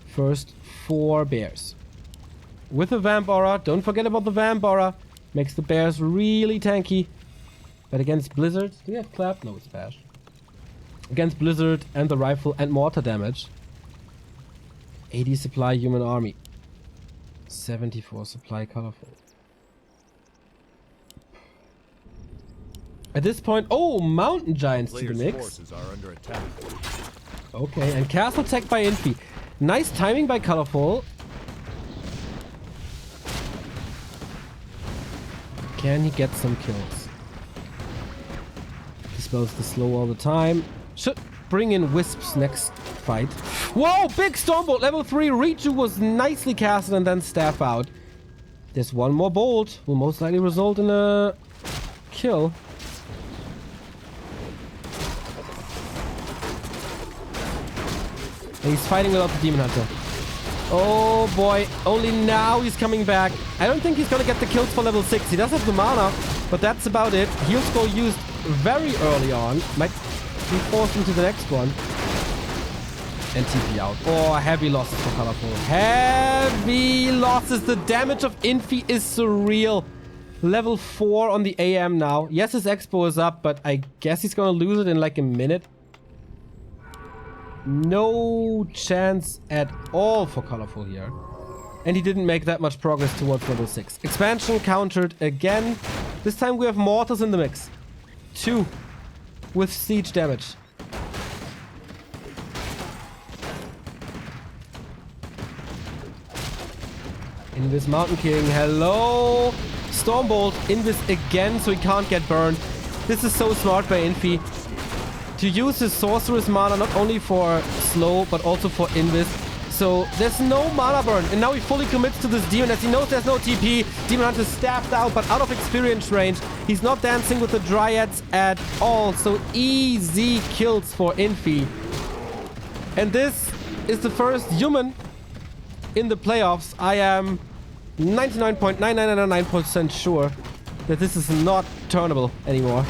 First 4 bears. With the Vamp Aura, don't forget about the Vamp Aura. Makes the bears really tanky. But against Blizzard, do we have Clap? No, it's Bash. Against Blizzard and the rifle and mortar damage. 80 supply human army. 74 supply colorful. At this point, oh, mountain giants to the mix. Forces are under attack. Okay, and castle tech by Infi. Nice timing by Colorful. Can he get some kills? Dispels the slow all the time. Should bring in Wisps next fight. Whoa, big Stormbolt, level 3. Richu was nicely casted and then staff out. There's one more bolt. Will most likely result in a kill. And he's fighting without the Demon Hunter. Oh boy, only now he's coming back. I don't think he's gonna get the kills for level 6. He does have the mana, but that's about it. Heal scroll used very early on. Might be forced into the next one. And TP out. Oh, heavy losses for Colorful. Heavy losses. The damage of Infi is surreal. Level 4 on the AM now. Yes, his expo is up, but I guess he's gonna lose it in like a minute. No chance at all for Colorful here. And he didn't make that much progress towards level 6. Expansion countered again. This time we have mortars in the mix. 2 with siege damage. Invis Mountain King, hello! Stormbolt, Invis again so he can't get burned. This is so smart by Infi. To use his Sorceress mana not only for slow, but also for Invis. So there's no mana burn. And now he fully commits to this demon as he knows there's no TP. Demon Hunter staffed out, but out of experience range. He's not dancing with the Dryads at all. So easy kills for Infi. And this is the first human in the playoffs. I am 99.9999% sure that this is not turnable anymore.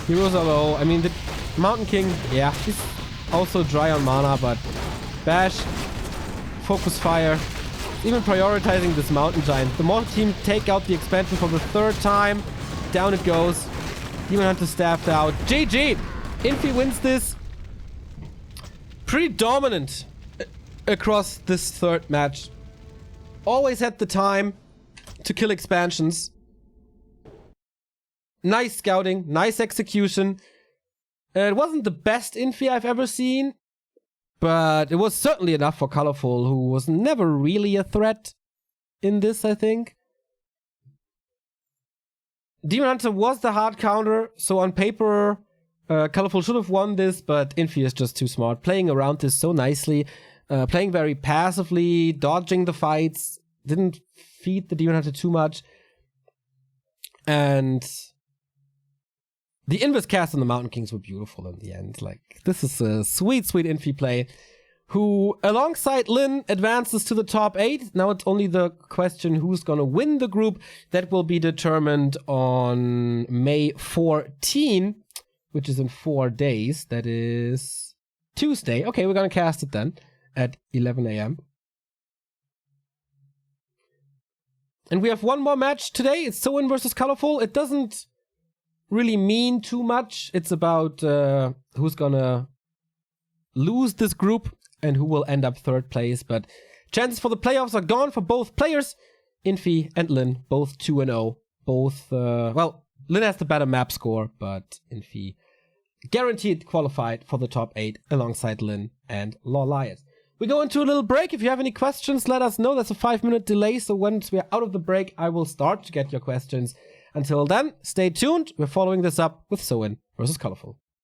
Heroes are low. I mean, the Mountain King, yeah, he's also dry on mana, but Bash, Focus Fire, even prioritizing this Mountain Giant. The Mortar team take out the expansion for the 3rd time. Down it goes. Demon Hunter staffed out. GG! Infi wins this. Pretty dominant across this 3rd match. Always had the time to kill expansions. Nice scouting, nice execution. It wasn't the best Infi I've ever seen, but it was certainly enough for Colorful, who was never really a threat in this, I think. Demon Hunter was the hard counter, so on paper, Colorful should have won this, but Infi is just too smart. Playing around this so nicely, playing very passively, dodging the fights, didn't feed the Demon Hunter too much. And the Invis cast on the Mountain Kings were beautiful in the end. Like, this is a sweet, sweet Infi play, who, alongside Lin, advances to the top 8. Now it's only the question who's gonna win the group. That will be determined on May 14, which is in 4 days. That is Tuesday. Okay, we're gonna cast it then at 11 a.m. And we have one more match today. It's Soin versus Colorful. It doesn't really mean too much. It's about who's gonna lose this group and who will end up 3rd place. But chances for the playoffs are gone for both players. Infi and Lin, both 2-0. Both, well, Lin has the better map score, but Infi guaranteed qualified for the top 8 alongside Lin and Lawlias. We go into a little break. If you have any questions, let us know. There's a 5-minute delay, so once we're out of the break, I will start to get your questions. Until then, stay tuned. We're following this up with Soin versus Colorful.